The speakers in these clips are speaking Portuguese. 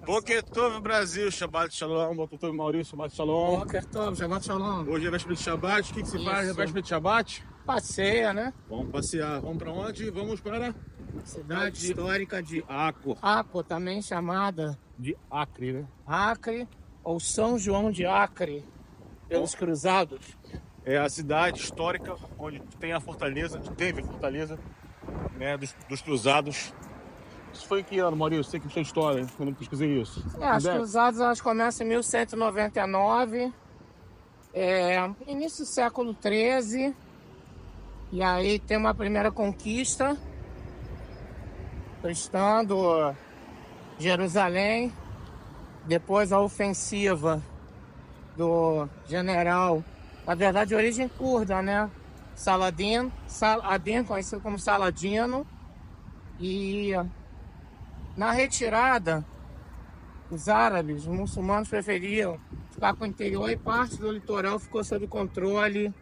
Boker Tov, Brasil, Shabbat Shalom, Boker Tov, Maurício, Shabbat Shalom. Boker Tov, Shabbat Shalom. Hoje é véspera de Shabbat, o que se faz na véspera de Shabbat? Passeia, né? Vamos passear, vamos para onde? Vamos para Cidade histórica de Acre. Acre, também chamada De Acre, né? Acre ou São João de Acre, pelos cruzados. É a cidade histórica onde tem a fortaleza, teve a fortaleza, né, dos cruzados. Isso foi em que ano, Maurício? Você que puxou história, quando eu pesquisei isso. As cruzadas elas começam em 1199, início do século XIII, e aí tem uma primeira conquista, conquistando Jerusalém, depois a ofensiva do general, na verdade de origem curda, né? Saladin, conhecido como Saladino, e na retirada, os árabes, os muçulmanos preferiam ficar com o interior e parte do litoral ficou sob controle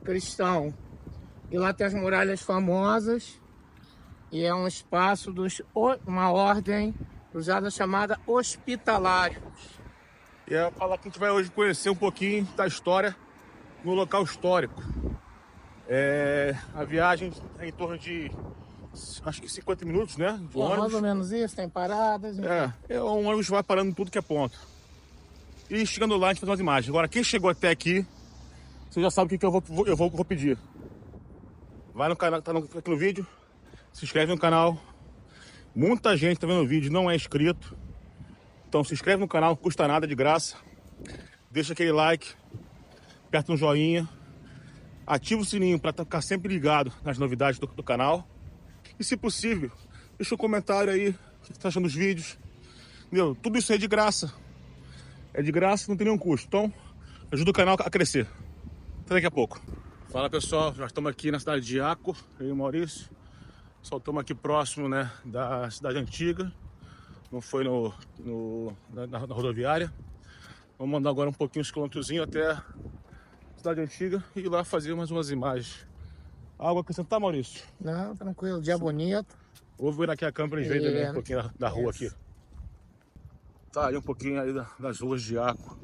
cristão. E lá tem as muralhas famosas e é um espaço uma ordem cruzada chamada Hospitalários. E é falar que a gente vai hoje conhecer um pouquinho da história no local histórico. A viagem é em torno de, acho que 50 minutos, né? De ônibus. Mais ou menos isso, tem paradas. Um ônibus vai parando em tudo que é ponto. E chegando lá a gente faz umas imagens. Agora quem chegou até aqui, você já sabe o que eu vou pedir. Vai no canal, tá aqui no vídeo, se inscreve no canal. Muita gente tá vendo o vídeo, não é inscrito. Então se inscreve no canal, não custa nada, de graça. Deixa aquele like, aperta um joinha. Ativa o sininho para ficar sempre ligado nas novidades do canal. E se possível, deixa um comentário aí, o que você tá achando dos vídeos. Entendeu? Tudo isso é de graça. É de graça, não tem nenhum custo. Então, ajuda o canal a crescer. Até daqui a pouco. Fala pessoal, nós estamos aqui na cidade de Acre, eu e o Maurício. Só estamos aqui próximo, né, da cidade antiga. Não foi na rodoviária. Vamos mandar agora um pouquinho, uns quilômetrozinhos até a cidade antiga e ir lá fazer mais umas imagens. Algo a acrescentar, Maurício? Não, tranquilo, dia bonito. Vou vir aqui a câmera e ver também um pouquinho da rua aqui. Tá aí um pouquinho aí das ruas de Acre.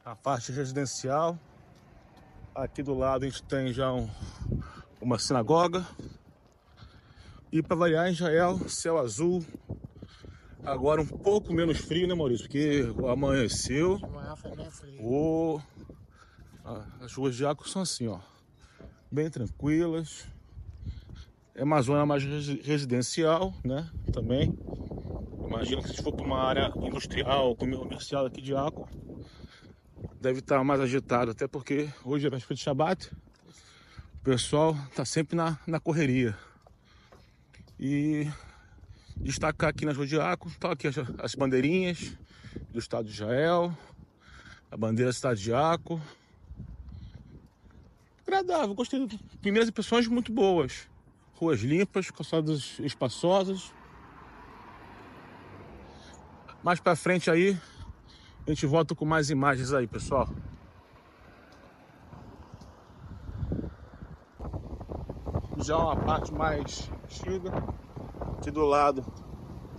A parte residencial. Aqui do lado a gente tem já uma sinagoga. E para variar, em Israel, céu azul. Agora um pouco menos frio, né, Maurício? Porque amanheceu. Amanhã foi bem frio. As ruas de Acre são assim, ó. Bem tranquilas. É uma zona mais residencial, né? Também. Imagina que se for para uma área industrial, comercial aqui de Acre, deve estar mais agitado, até porque hoje é véspera de Shabbat. O pessoal tá sempre na correria. E destacar aqui nas ruas de Acre, tá aqui as bandeirinhas do Estado de Israel, a bandeira da cidade de Acre. Agradável, gostei. Primeiras impressões muito boas. Ruas limpas, calçadas espaçosas. Mais pra frente aí, a gente volta com mais imagens aí, pessoal. Já uma parte mais antiga. Aqui do lado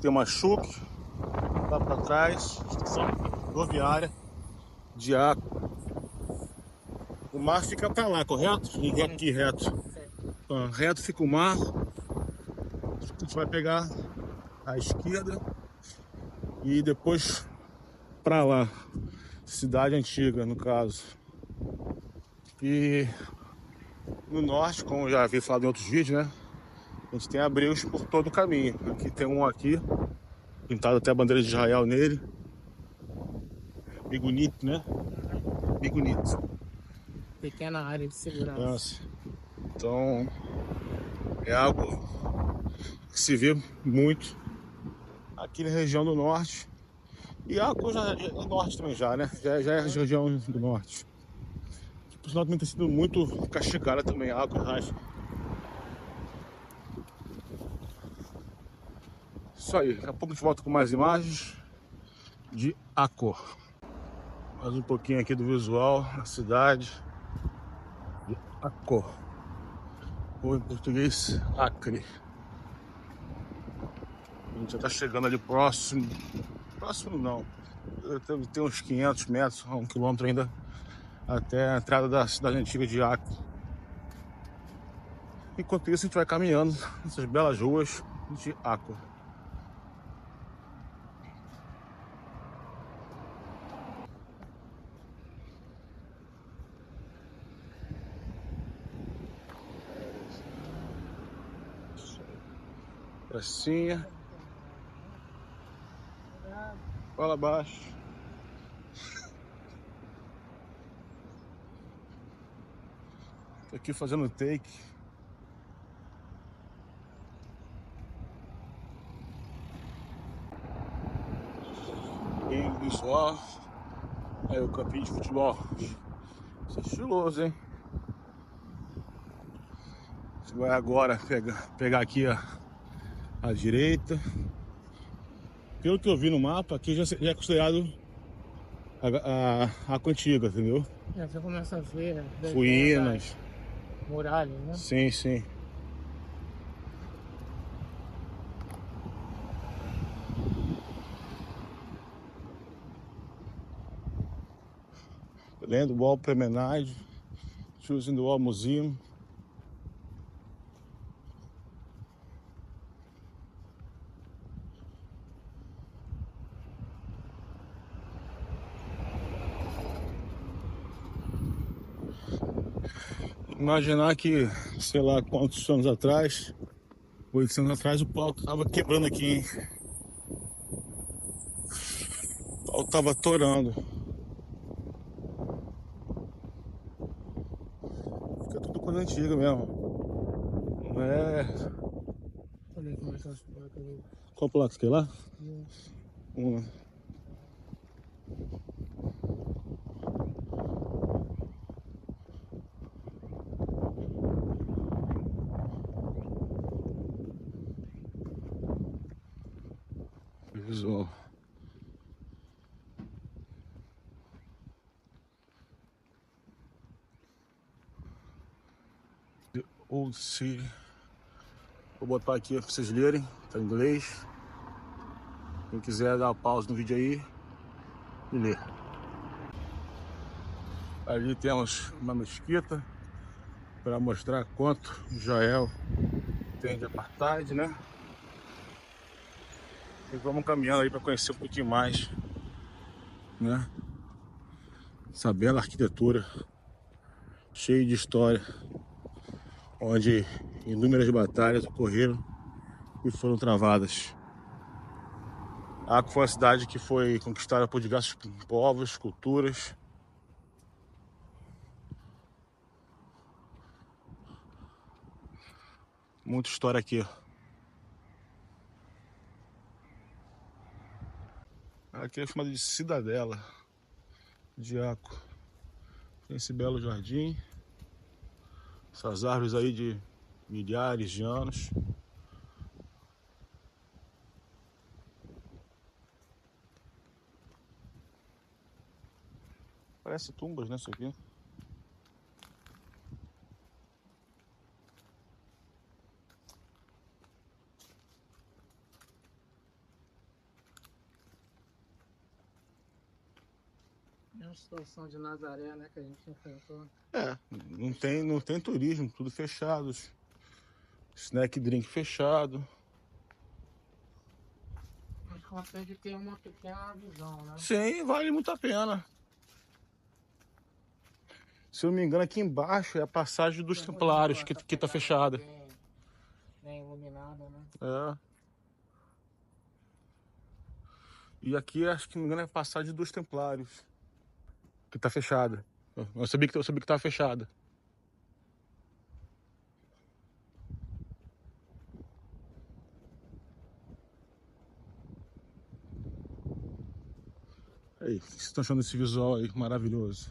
tem uma chuc. Lá pra trás, estação rodoviária de Acre. O mar fica pra lá, correto? E aqui reto. Então, reto fica o mar. A gente vai pegar a esquerda e depois pra lá. Cidade antiga, no caso. E no norte, como eu já havia falado em outros vídeos, né? A gente tem abrigos por todo o caminho. Aqui tem um aqui, pintado até a bandeira de Israel nele. Bem bonito, né? Bem bonito. Pequena área de segurança. Nossa. Então, é algo que se vê muito aqui na região do norte. E Acre já é do norte também já, né? Já é a região do norte. Que por sinal também tem sido muito castigada também, Acre, acho. Isso aí, daqui a pouco a gente volta com mais imagens de Acre. Mais um pouquinho aqui do visual da cidade de Acre. Ou em português, Acre. A gente já tá chegando ali próximo Próximo não. Eu tenho uns 500 metros, 1 quilômetro ainda, até a entrada da cidade antiga de Acre. Enquanto isso, a gente vai caminhando nessas belas ruas de Acre. Pracinha. Fala abaixo. Tô aqui fazendo take. E só. Aí o campinho de futebol. Isso é estiloso, hein? Você vai agora pegar aqui a direita. Pelo que eu vi no mapa, aqui já é considerado a Água Antiga, entendeu? Você começa a ver Ruínas. muralhas, né? Sim, sim. Land Wall Promenade, Choosing the Wall Museum. Imaginar que, sei lá quantos anos atrás, 800 anos atrás, o pau tava quebrando aqui, hein? O pau tava torando. Fica tudo coisa antiga mesmo. Não é. Olha como é que elas placas ali. Qual placa que é lá? Uma. Visual. The Old City. Vou botar aqui pra vocês lerem, tá em inglês. Quem quiser dar pausa no vídeo aí e ler. Ali temos uma mesquita para mostrar quanto Israel tem de apartheid, né? E vamos caminhando aí para conhecer um pouquinho mais, né? Essa bela arquitetura, cheia de história, onde inúmeras batalhas ocorreram e foram travadas. Acre foi uma cidade que foi conquistada por diversos povos, culturas. Muita história aqui. Aqui é chamado de Cidadela de Acre. Tem esse belo jardim. Essas árvores aí de milhares de anos. Parece tumbas, né, isso aqui? É uma situação de Nazaré, né, que a gente enfrentou. É, não tem turismo, tudo fechado. Snack drink fechado. Mas consegue ter uma pequena visão, né? Sim, vale muito a pena. Se eu não me engano, aqui embaixo é a passagem dos Templários que tá fechada. Bem iluminada, né? É. E aqui, acho que não me engano, é a passagem dos Templários que tá fechada. Eu sabia que tava fechada. Aí, o que vocês estão achando desse visual aí maravilhoso?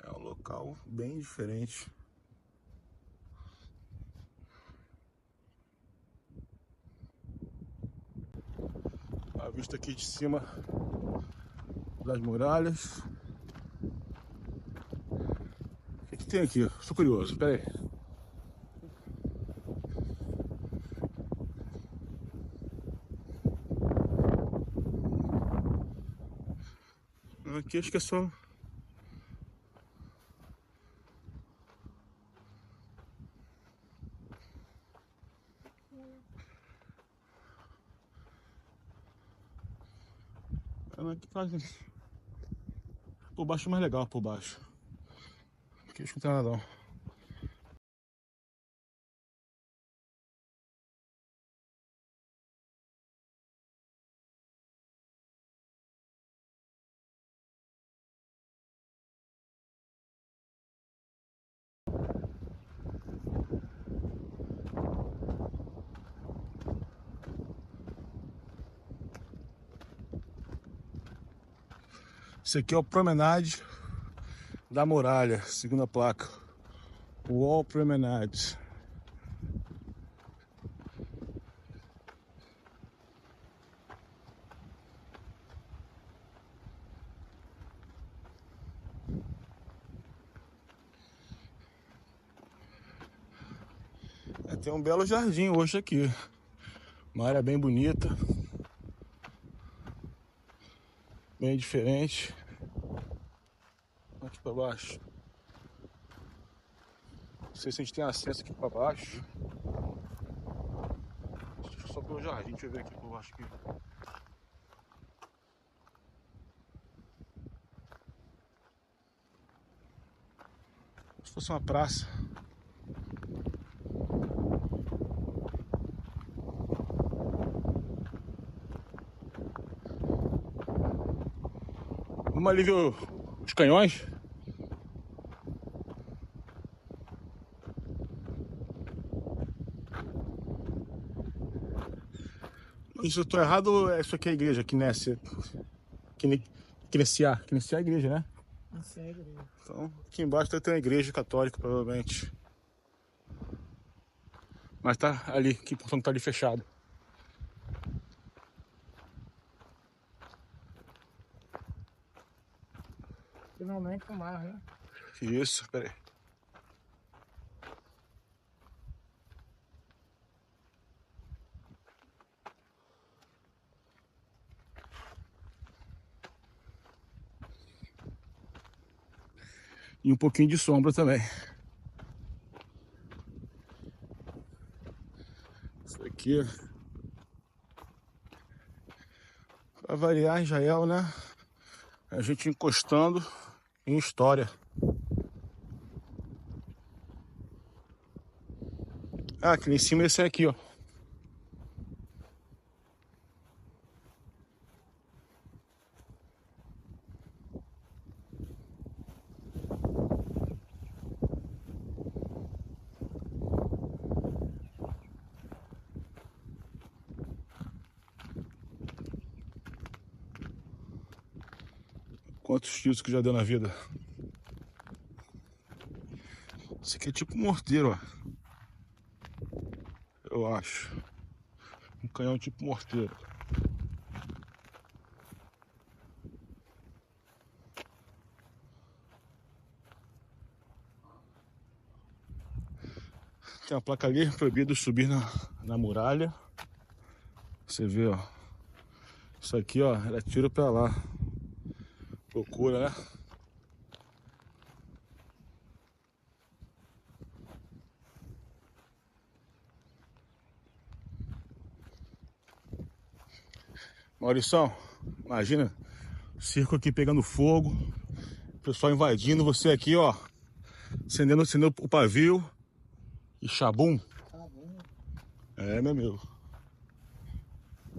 É um local bem diferente. A vista aqui de cima das muralhas. O que tem aqui? Estou curioso, pera aí. Aqui acho que é só... Aqui faz... Por baixo é mais legal, por baixo. Aqui acho que não tem nada não. Esse aqui é o Promenade da Muralha, segunda placa. Wall Promenade. Tem um belo jardim hoje aqui. Uma área bem bonita. Bem diferente. Aqui pra baixo. Não sei se a gente tem acesso aqui pra baixo. Só pelo jardim, deixa eu ver aqui por baixo aqui. Como se fosse uma praça. Vamos ali ver os canhões. Se eu tô errado, isso aqui é a igreja, Knesset. Knessiá é a igreja, né? Isso é a igreja. Então, aqui embaixo deve ter uma igreja católica, provavelmente. Mas tá ali, que portão tá ali fechado. Finalmente o mar, né? Isso, pera aí. E um pouquinho de sombra também. Isso aqui, pra variar, Israel, né? A gente encostando em história. Ah, aqui em cima esse aqui, ó. Quantos tiros que já deu na vida. Esse aqui é tipo um morteiro, ó. Eu acho. Um canhão tipo morteiro. Tem uma placa ali, proibido subir na muralha. Você vê, ó. Isso aqui, ó, era tiro pra lá. Procura, né? Maurição, imagina, o circo aqui pegando fogo, o pessoal invadindo, você aqui, ó, acendendo o pavio e chabum. É, meu amigo.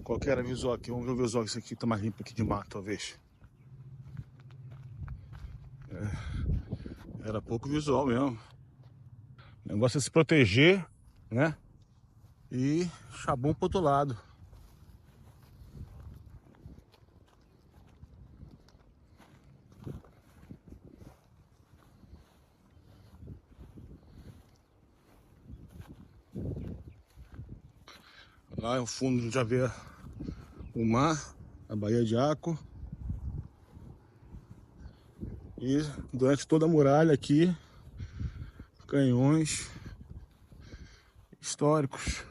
Qual que era o visual aqui? Vamos ver o visual, esse aqui tá mais limpo aqui de mato, talvez. Era pouco visual mesmo. O negócio é se proteger, né? E chabum pro outro lado. Lá no fundo já vê o mar, a Baía de Aco. E durante toda a muralha aqui, canhões históricos.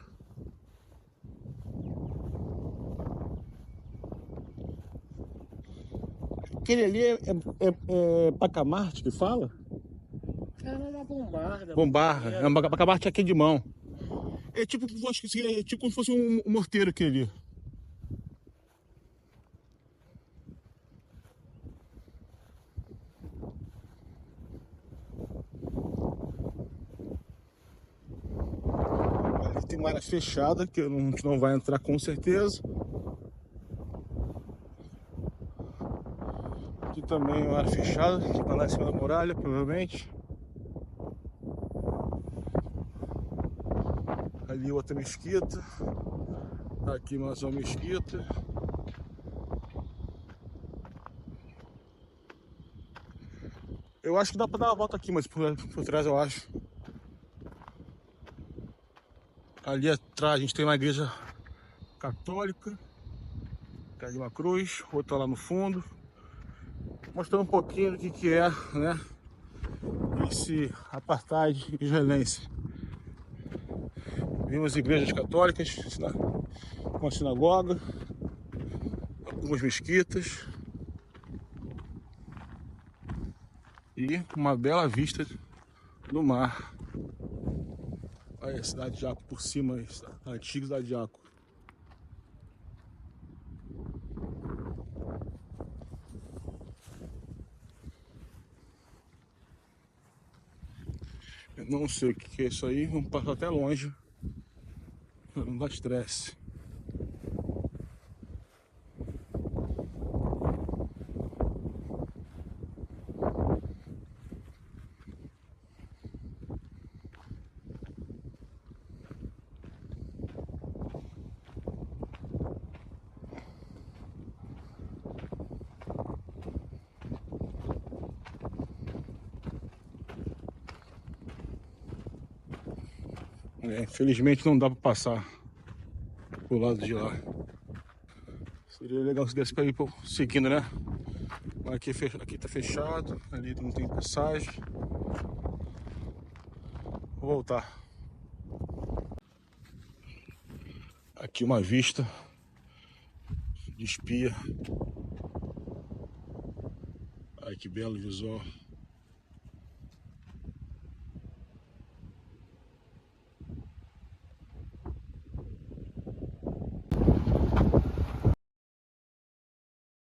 Aquele ali é Pacamarte que fala? É uma bombarda. Bombarra, é uma Pacamarte aqui de mão. É tipo, acho que é tipo como se fosse um morteiro aquele ali. Ali tem uma área fechada que a gente não vai entrar com certeza. Aqui também é uma área fechada, que vai lá em cima da muralha, provavelmente. Ali outra mesquita. Aqui mais uma mesquita. Eu acho que dá pra dar uma volta aqui, mas por trás eu acho. Ali atrás a gente tem uma igreja católica. Tem ali uma cruz, outra lá no fundo. Mostrando um pouquinho do que é, né? Esse apartheid israelense. Vimos igrejas católicas, uma sinagoga, algumas mesquitas e uma bela vista do mar. Olha a cidade de Aco por cima, a antiga cidade de Aco. Eu não sei o que é isso aí, vamos passar até longe. Não dá estresse. Infelizmente não dá para passar pro lado de lá. Seria legal se desse para ir seguindo, né? Mas aqui tá fechado, ali não tem passagem. Vou voltar. Aqui uma vista de espia. Ai, que belo visual.